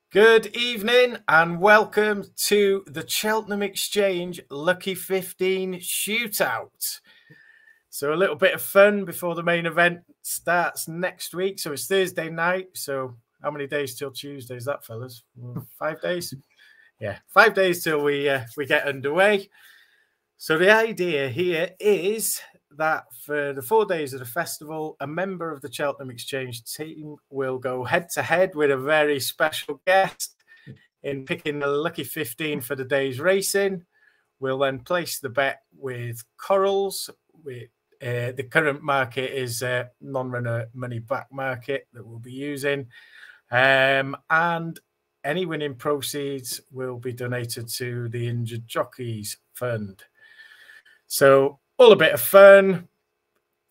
Good evening and welcome to the Cheltenham Exchange Lucky 15 Shootout. So a little bit of fun before the main event starts next week. So it's Thursday night. So how many days till Tuesday is that, fellas? 5 days? Yeah, 5 days till we get underway. So the idea here is that for the 4 days of the festival, a member of the Cheltenham Exchange team will go head-to-head with a very special guest in picking the lucky 15 for the day's racing. We'll then place the bet with Corals. The current market is non-runner money back market that we'll be using. And any winning proceeds will be donated to the Injured Jockeys Fund. So all a bit of fun.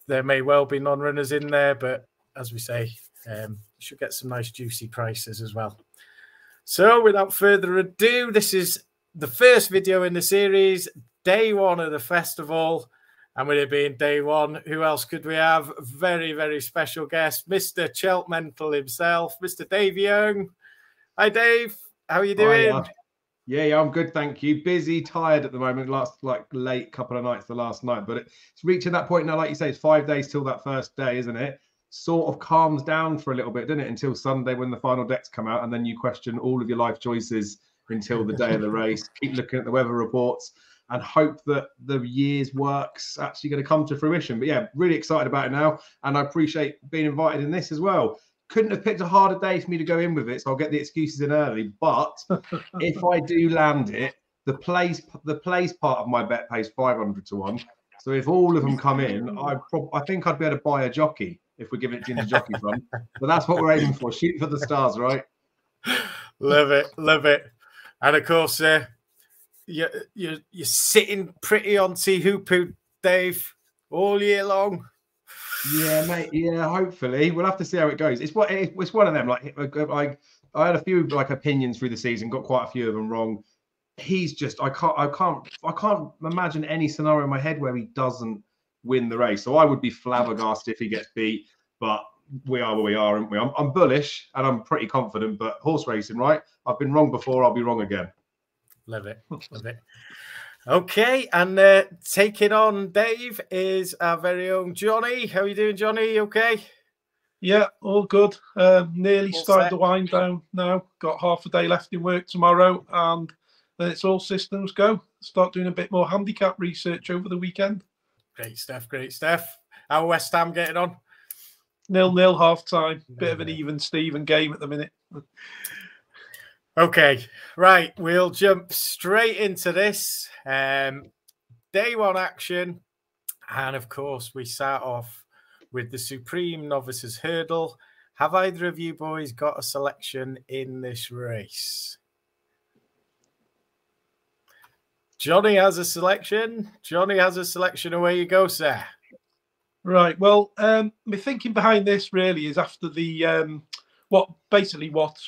There may well be non-runners in there, but as we say, you should get some nice juicy prices as well. So without further ado, this is the first video in the series, day one of the festival. And with it being day one, who else could we have? Very, very special guest, Mr. Cheltmental himself, Mr. Dave Young. Hi, Dave. How are you doing? Hi, yeah, I'm good, thank you. Busy, tired at the moment. Late couple of nights the last night, but it's reaching that point now. Like you say, it's 5 days till that first day, isn't it? Sort of calms down for a little bit, doesn't it? Until Sunday when the final decks come out, and then you question all of your life choices until the day of the race. Keep looking at the weather reports and hope that the year's work's actually going to come to fruition. But yeah, really excited about it now, and I appreciate being invited in this as well. Couldn't have picked a harder day for me to go in with it, so I'll get the excuses in early. But if I do land it, the plays part of my bet pays 500 to 1. So if all of them come in, I think I'd be able to buy a jockey if we give it to the Jockey Fund. But that's what we're aiming for. Shoot for the stars, right? Love it, love it. And of course, you're sitting pretty on Ante-Post, Dave, all year long. Yeah, mate. Yeah, hopefully we'll have to see how it goes. It's one of them. Like I had a few opinions through the season, got quite a few of them wrong. He's just I can't imagine any scenario in my head where he doesn't win the race. So I would be flabbergasted if he gets beat. But we are where we are, aren't we? I'm bullish and I'm pretty confident. But horse racing, right? I've been wrong before. I'll be wrong again. Love it, love it. Okay, and taking on Dave is our very own Jonny. How are you doing, Jonny? Okay? Yeah, all good. Nearly all started set. The wind down now. Got half a day left in work tomorrow, and then it's all systems go. Start doing a bit more handicap research over the weekend. Great stuff, great stuff. How are West Ham getting on? 0-0 half time. Bit of an even Steven game at the minute. Okay, right, we'll jump straight into this. Day one action. And of course, we start off with the Supreme Novices Hurdle. Have either of you boys got a selection in this race? Jonny has a selection. Jonny has a selection. Away you go, sir. Right, well, my thinking behind this really is after the... what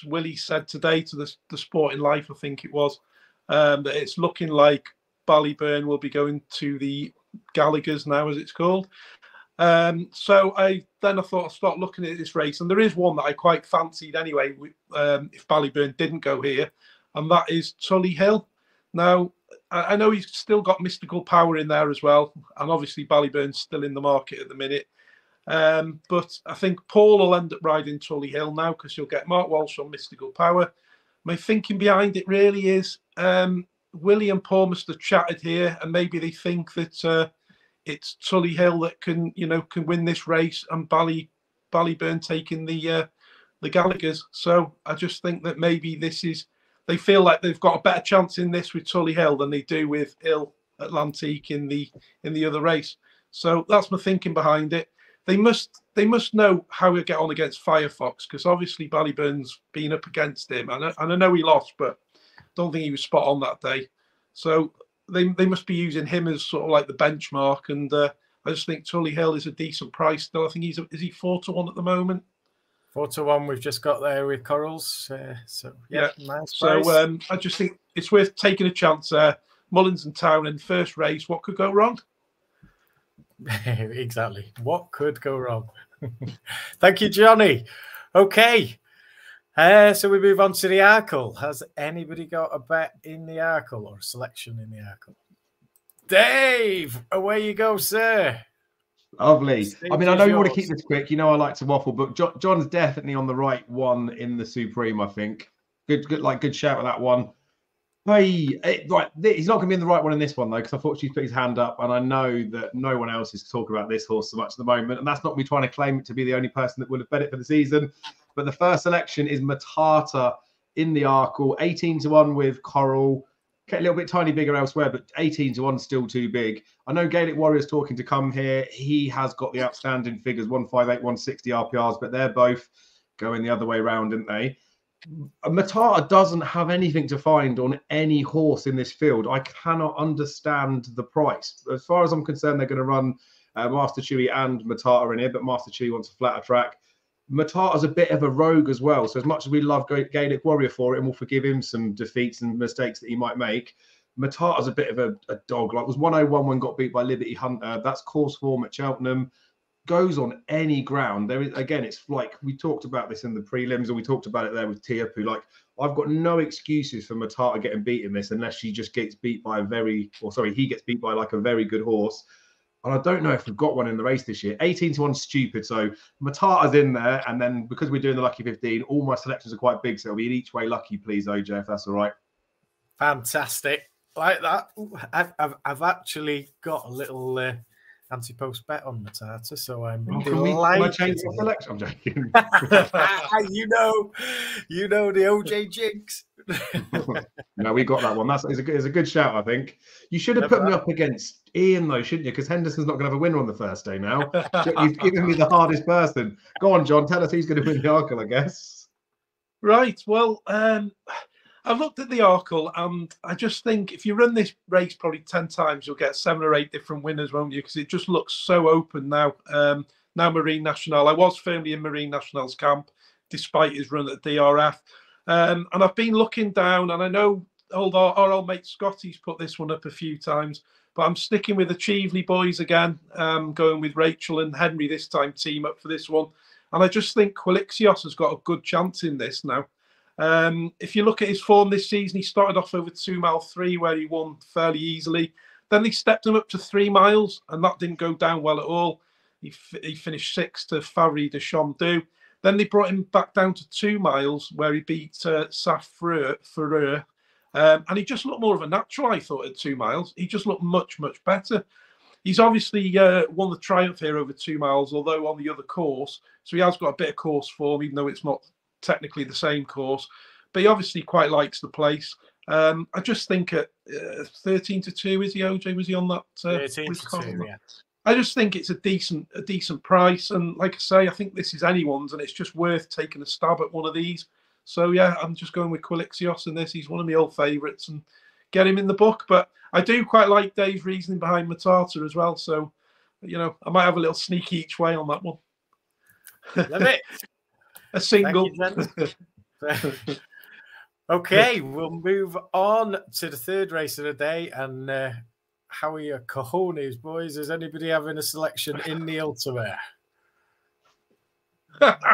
Willie said today to the Sporting Life, I think it was, that it's looking like Ballyburn will be going to the Gallagher's now, as it's called. So I thought I'll start looking at this race, and there is one that I quite fancied anyway, if Ballyburn didn't go here, and that is Tully Hill. Now, I know he's still got mystical power in there as well, and obviously Ballyburn's still in the market at the minute. But I think Paul will end up riding Tully Hill now because you'll get Mark Walsh on mystical power. My thinking behind it really is Willie and Paul must have chatted here, and maybe they think that it's Tully Hill that can win this race, and Ballyburn taking the Gallagher's. So I just think that maybe they feel like they've got a better chance in this with Tully Hill than they do with Hill Atlantique in the other race. So that's my thinking behind it. They must know how he'll get on against Firefox, because obviously Ballyburn's been up against him, and I know he lost, but I don't think he was spot on that day. So they must be using him as sort of like the benchmark, and I just think Tully Hill is a decent price still. I think is he 4 to 1 at the moment? 4 to 1 we've just got there with Corals. So yeah, nice. So I just think it's worth taking a chance there. Mullins and Town in first race. What could go wrong? Exactly. What could go wrong? Thank you, Jonny. Okay. So we move on to the Arkle. Has anybody got a bet in the Arkle or a selection in the Arkle? Dave, away you go, sir. Lovely. I mean, I know you want to keep yours. this quick. You know I like to waffle, but John's definitely on the right one in the Supreme, I think. Good shout with that one. Hey, right, he's not going to be in the right one in this one, though, because I thought she's put his hand up, and I know that no one else is talking about this horse so much at the moment, and that's not me trying to claim it to be the only person that would have bet it for the season. But the first selection is Matata in the Arkle, 18-1 with Coral. A little bit tiny bigger elsewhere, but 18-1 still too big. I know Gaelic Warrior's talking to come here. He has got the outstanding figures, 158, 160 RPRs, but they're both going the other way around, aren't they? Matata doesn't have anything to find on any horse in this field. I cannot understand the price. As far as I'm concerned, they're going to run Master Chewy and Matata in here, but Master Chewy wants a flatter track. Matata's a bit of a rogue as well. So as much as we love Gaelic Warrior for it, and we'll forgive him some defeats and mistakes that he might make, Matata's a bit of a dog. Like, was 101 when got beat by Liberty Hunter. That's course form at Cheltenham. Goes on any ground. There is, again, it's like we talked about this in the prelims, and we talked about it there with Tiapu. Like, I've got no excuses for Matata getting beat in this unless she just gets beat by he gets beat by like a very good horse. And I don't know if we've got one in the race this year. 18-1 stupid. So Matata's in there. And then because we're doing the Lucky 15, all my selections are quite big. So it'll be an each way lucky, please, OJ, if that's all right. Fantastic. Like that. I've actually got a little Ante-Post bet on Matata, so I'm delighted. Can I change my selection? I'm joking. you know the OJ jinx. No, we got that one. It's a good shout, I think. You should have put me up against Ian, though, shouldn't you? Because Henderson's not going to have a winner on the first day now. You've given me the hardest person. Go on, John. Tell us who's going to win the Arkle, I guess. Right. Well, I've looked at the Arkle, and I just think if you run this race probably 10 times, you'll get 7 or 8 different winners, won't you? Because it just looks so open now. Now Marine National. I was firmly in Marine National's camp, despite his run at DRF. And I've been looking down, and I know our old mate Scotty's put this one up a few times, but I'm sticking with the Cheveley boys again, going with Rachel and Henry this time, team up for this one. And I just think Quilixios has got a good chance in this now. If you look at his form this season, he started off over 2 mile 3 where he won fairly easily. Then they stepped him up to 3 miles, and that didn't go down well at all. He finished 6th to Favre de Chamdou. Then they brought him back down to 2 miles where he beat Saf Ferrer. And he just looked more of a natural, I thought, at 2 miles. He just looked much, much better. He's obviously won the Triumph here over 2 miles, although on the other course. So he has got a bit of course form, even though it's not technically the same course. But he obviously quite likes the place. I just think at 13-2, is he, OJ? Was he on that? 13-2, yeah. I just think it's a decent price. And like I say, I think this is anyone's, and it's just worth taking a stab at one of these. So, yeah, I'm just going with Quilixios in this. He's one of my old favourites, and get him in the book. But I do quite like Dave's reasoning behind Matata as well. So, I might have a little sneak each way on that one. Love it. A single. Okay, we'll move on to the third race of the day. And how are your cojones, boys? Is anybody having a selection in the Ultimate?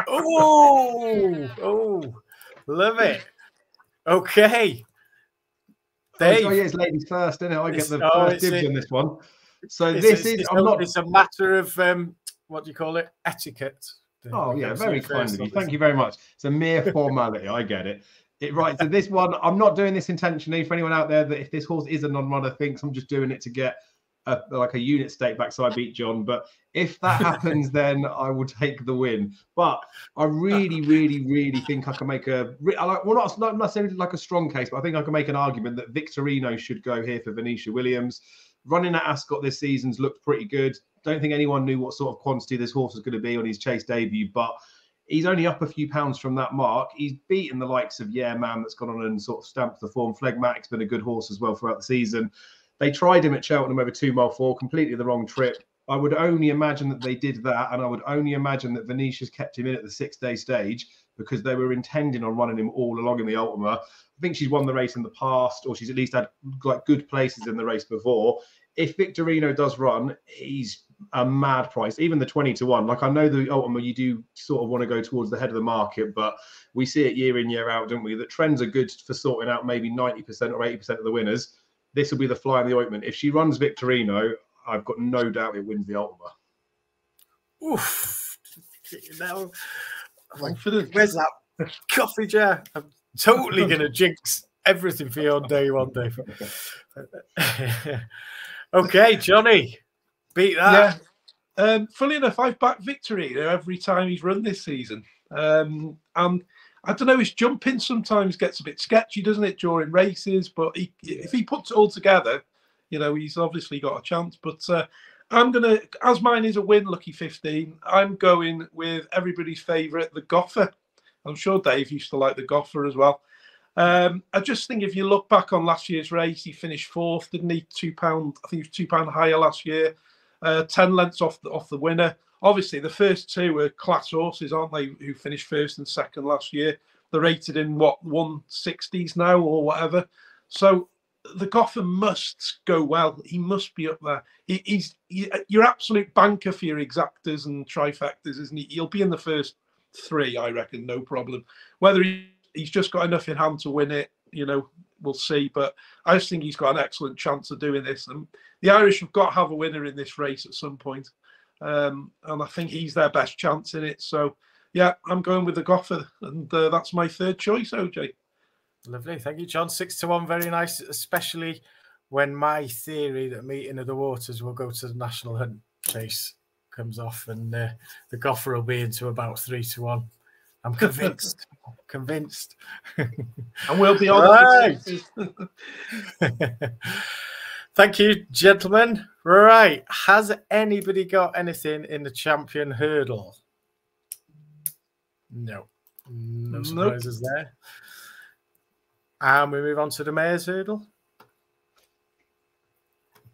Oh, love it. Okay. Dave. Oh, yeah, it's ladies first, isn't it? I get the first dibs on this one. So it's a matter of, what do you call it? Etiquette. Oh, yeah, very kind of you. Thank you very much. It's a mere formality. I get it. Right, so this one, I'm not doing this intentionally. For anyone out there that if this horse is a non-runner thinks I'm just doing it to get a unit stake back so I beat John. But if that happens, then I will take the win. But I really, really, really think I can make not necessarily like a strong case, but I think I can make an argument that Victorino should go here for Venetia Williams. Running at Ascot this season's looked pretty good. Don't think anyone knew what sort of quantity this horse was going to be on his chase debut, but he's only up a few pounds from that mark. He's beaten the likes of Man that's gone on and sort of stamped the form. Phlegmatic's been a good horse as well throughout the season. They tried him at Cheltenham over 2 mile 4, completely the wrong trip. I would only imagine that they did that, and I would only imagine that Venetia's kept him in at the 6-day stage because they were intending on running him all along in the Ultima. I think she's won the race in the past, or she's at least had good places in the race before. If Victorino does run, he's a mad price. Even the 20-1. Like, I know the Ultima, you do sort of want to go towards the head of the market, but we see it year in, year out, don't we? That trends are good for sorting out maybe 90% or 80% of the winners. This will be the fly in the ointment. If she runs Victorino, I've got no doubt it wins the Ultima. Oof. Now, Confident. where's that coffee jar? I'm totally going to jinx everything for you on day one, Dave. Okay, Jonny, beat that. Yeah. Funny enough, I've backed Victorino every time he's run this season. And I don't know, his jumping sometimes gets a bit sketchy, doesn't it, during races? But if he puts it all together, you know, he's obviously got a chance. But I'm going to, as mine is a win, Lucky 15, I'm going with everybody's favourite, the Goffer. I'm sure Dave used to like the Goffer as well. I just think if you look back on last year's race, he finished fourth, didn't he? £2, I think he was £2 higher last year. 10 lengths off the winner. Obviously, the first two are class horses, aren't they? Who finished first and second last year. They're rated in what, 160s now or whatever. So the Goffer must go well. He must be up there. He's your absolute banker for your exactas and trifectas, isn't he? He'll be in the first three, I reckon, no problem. Whether he's just got enough in hand to win it, you know, we'll see. But I just think he's got an excellent chance of doing this. And the Irish have got to have a winner in this race at some point. And I think he's their best chance in it. So, yeah, I'm going with the Goffer. And that's my third choice, OJ. Lovely. Thank you, John. 6-1. Very nice, especially when my theory that Meeting of the Waters will go to the National Hunt chase comes off, and the Goffer will be into about 3-1. I'm convinced. Convinced. And we'll be on. Right. Thank you, gentlemen. Right. Has anybody got anything in the champion hurdle? No. No surprises there. And we move on to the mayor's hurdle.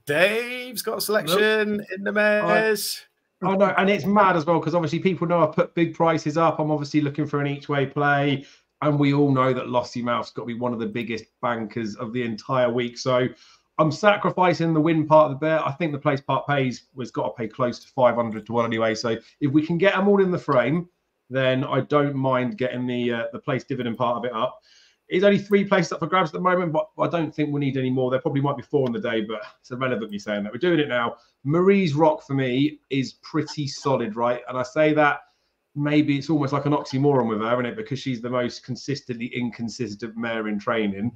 Dave's got a selection in the mayor's. Oh, no, and it's mad as well, because obviously people know I put big prices up. I'm obviously looking for an each-way play, and we all know that Lossiemouth's got to be one of the biggest bankers of the entire week. So I'm sacrificing the win part of the bet. I think the place part pays was got to pay close to 500 to 1 anyway. So if we can get them all in the frame, then I don't mind getting the place dividend part of it up. It's only 3 places up for grabs at the moment, but I don't think we need any more. There probably might be 4 on the day, but it's irrelevant me saying that. We're doing it now. Marie's Rock for me is pretty solid, right? And I say that maybe it's almost like an oxymoron with her, isn't it? Because she's the most consistently inconsistent mare in training.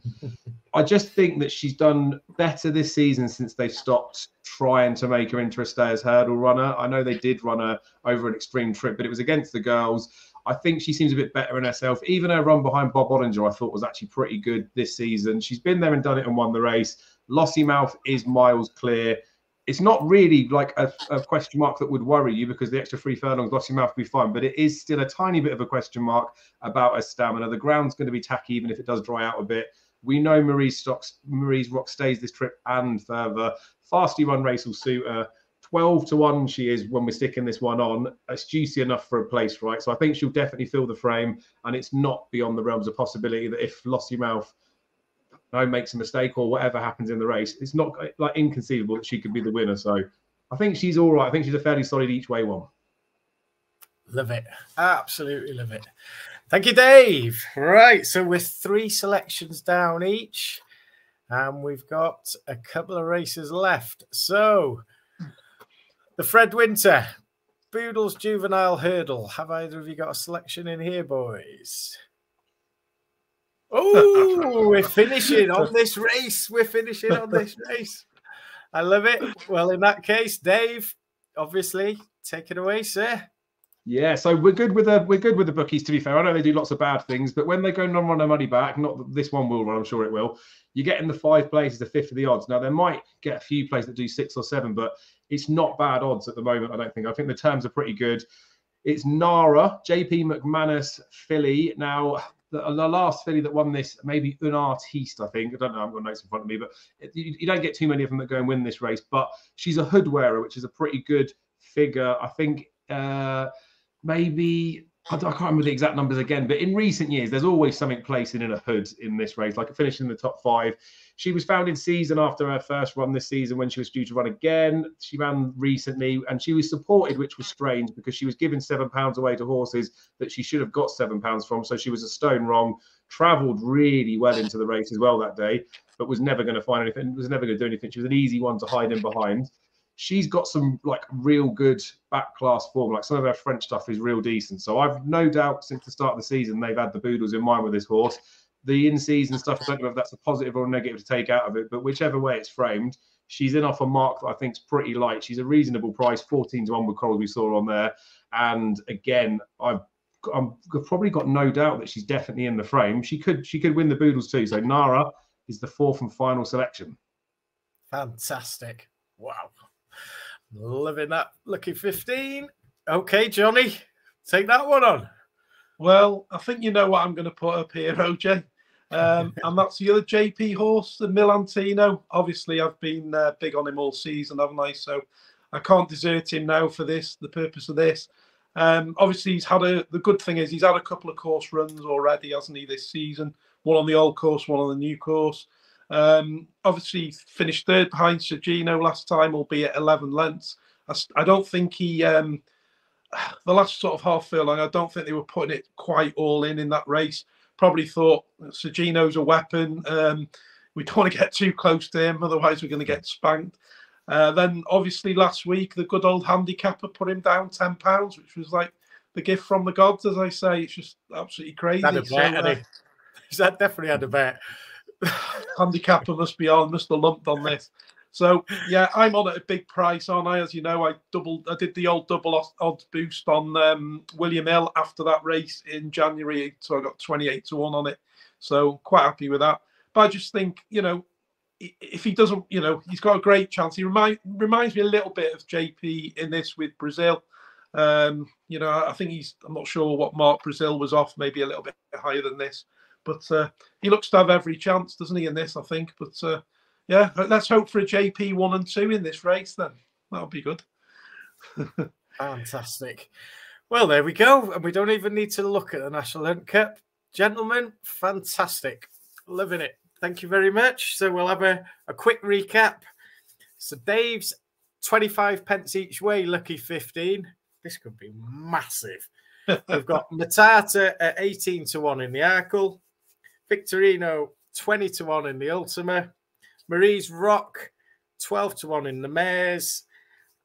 I just think that she's done better this season since they've stopped trying to make her into a stayers hurdle runner. I know they did run her over an extreme trip, but it was against the girls. I think she seems a bit better in herself. Even her run behind Bob Oddinger, I thought, was actually pretty good this season. She's been there and done it and won the race. Lossiemouth is miles clear. It's not really like a question mark that would worry you, because the extra 3 furlongs, Lossiemouth will be fine. But it is still a tiny bit of a question mark about her stamina. The ground's going to be tacky, even if it does dry out a bit. We know Marie's Rock stays this trip and further. Fasty run race will suit her. 12-1 she is when we're sticking this one on. It's juicy enough for a place, right? So I think she'll definitely fill the frame, and it's not beyond the realms of possibility that if Lossiemouth makes a mistake or whatever happens in the race, it's not like inconceivable that she could be the winner. So I think she's all right. I think she's a fairly solid each way one. Love it. Absolutely love it. Thank you, Dave. Right, so we're 3 selections down each, and we've got a couple of races left. So the Fred Winter Boodles Juvenile Hurdle. Have either of you got a selection in here, boys? Oh, we're finishing on this race. We're finishing on this race. I love it. Well, in that case, Dave, obviously, take it away, sir. Yeah, so we're good with the bookies, to be fair. I know they do lots of bad things, but when they go non-run their money back, not that this one will run, I'm sure it will, you get in the 5 places, a fifth of the odds. Now, there might get a few places that do 6 or 7, but it's not bad odds at the moment, I don't think. I think the terms are pretty good. It's Nara, JP McManus filly. Now, the last filly that won this, maybe Un Artiste, I think. I don't know, I've got notes in front of me, but you don't get too many of them that go and win this race. But she's a hood wearer, which is a pretty good figure. I think maybe I can't remember the exact numbers again, but in recent years, there's always something placing in a hood in this race, like finishing in the top 5. She was found in season after her first run this season when she was due to run again. She ran recently and she was supported, which was strange because she was giving £7 away to horses that she should have got £7 from. So she was a stone wrong, travelled really well into the race as well that day, but was never going to find anything, was never going to do anything. She was an easy one to hide in behind. She's got some like real good back class form. Like some of her French stuff is real decent. So I've no doubt since the start of the season, they've had the Boodles in mind with this horse. The in-season stuff, I don't know if that's a positive or a negative to take out of it, but whichever way it's framed, she's in off a mark that I think is pretty light. She's a reasonable price, 14 to 1 with Coral we saw on there. And again, I've probably got no doubt that she's definitely in the frame. She could win the Boodles too. So Nara is the 4th and final selection. Fantastic. Wow. Loving that. Lucky 15. Okay, Johnny, take that one on. Well, I think you know what I'm going to put up here, OJ. And that's the other JP horse, the Milantino. Obviously, I've been big on him all season, haven't I? So I can't desert him now for this, the purpose of this. Obviously, he's had the good thing is he's had a couple of course runs already, hasn't he, this season? One on the old course, one on the new course. Obviously, finished 3rd behind Sergino last time, albeit 11 lengths. I don't think he... the last sort of half furlong, I don't think they were putting it quite all in that race. Probably thought Sergino's a weapon. We don't want to get too close to him, otherwise we're going to get spanked. Then, obviously, last week, the good old handicapper put him down £10, which was like the gift from the gods, as I say. It's just absolutely crazy. Had a bet, he's definitely had a bet. Handicapper must have lumped on this. So yeah, I'm on at a big price, aren't I? As you know, I did the old double odds boost on William Hill after that race in January, so I got 28 to 1 on it. So quite happy with that. But I just think, you know, if he doesn't, you know, he's got a great chance. He reminds me a little bit of JP in this with Brazil. You know, I think I'm not sure what mark Brazil was off, maybe a little bit higher than this, but he looks to have every chance, doesn't he, in this? I think, but. Yeah, let's hope for a JP 1 and 2 in this race then. That'll be good. Fantastic. Well, there we go. And we don't even need to look at the National Hunt Cup. Gentlemen, fantastic. Loving it. Thank you very much. So we'll have a quick recap. So Dave's 25 pence each way, lucky 15. This could be massive. We've got Matata at 18 to 1 in the Arkle. Victorino, 20 to 1 in the Ultima. Marie's Rock, 12 to 1 in the Mares,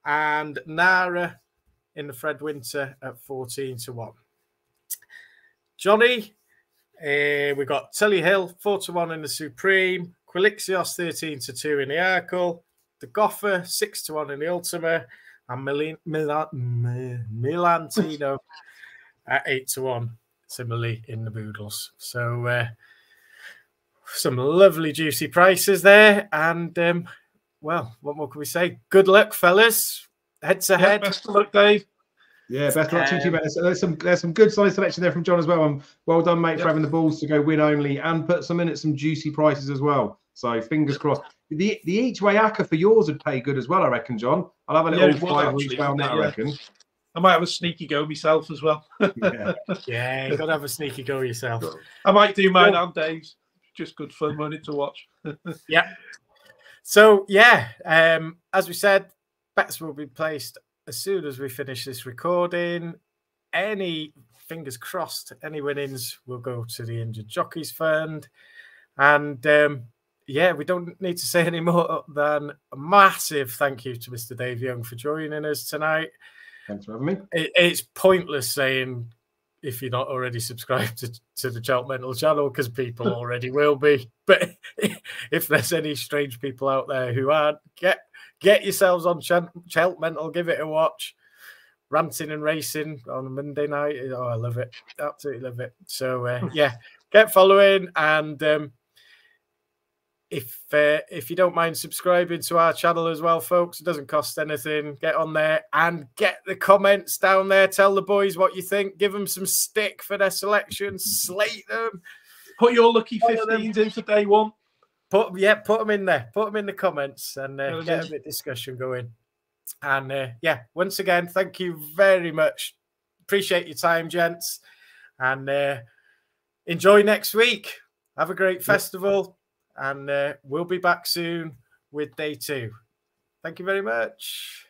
and Nara in the Fred Winter at 14 to 1. Johnny, we've got Tully Hill, 4 to 1 in the Supreme, Quilixios, 13 to 2 in the Arkle, the Goffer, 6 to 1 in the Ultima, and Milantino at 8 to 1, similarly in the Boodles. So, some lovely juicy prices there, and well, what more can we say? Good luck, fellas. Head to head. Best of luck, Dave. Yeah, best of luck to you, mate. So there's some good solid selection there from John as well. And well done, mate, for having the balls to go win only and put some in at some juicy prices as well. So fingers crossed. The each way ACCA for yours would pay good as well, I reckon, John. I'll have a little 5 each way on that, I reckon. I might have a sneaky go myself as well. Yeah, you got to have a sneaky go yourself. I might do mine and Dave's. Just good fun, money to watch. Yeah. So, yeah, as we said, bets will be placed as soon as we finish this recording. Any, fingers crossed, any winnings will go to the Injured Jockeys Fund. And, yeah, we don't need to say any more than a massive thank you to Mr. Dave Young for joining us tonight. Thanks for having me. It's pointless saying if you're not already subscribed to the Cheltmental channel, because people already will be. But if there's any strange people out there who aren't, get yourselves on Cheltmental, give it a watch. Ranting and racing on a Monday night. Oh, I love it. Absolutely love it. So, yeah, get following. And if you don't mind subscribing to our channel as well, folks, it doesn't cost anything. Get on there and get the comments down there. Tell the boys what you think. Give them some stick for their selection. Slate them. Put your lucky 15s in for day one. Put them in there. Put them in the comments and get a bit of discussion going. And yeah, once again, thank you very much, appreciate your time, gents, and enjoy next week. Have a great festival, and we'll be back soon with day 2. Thank you very much.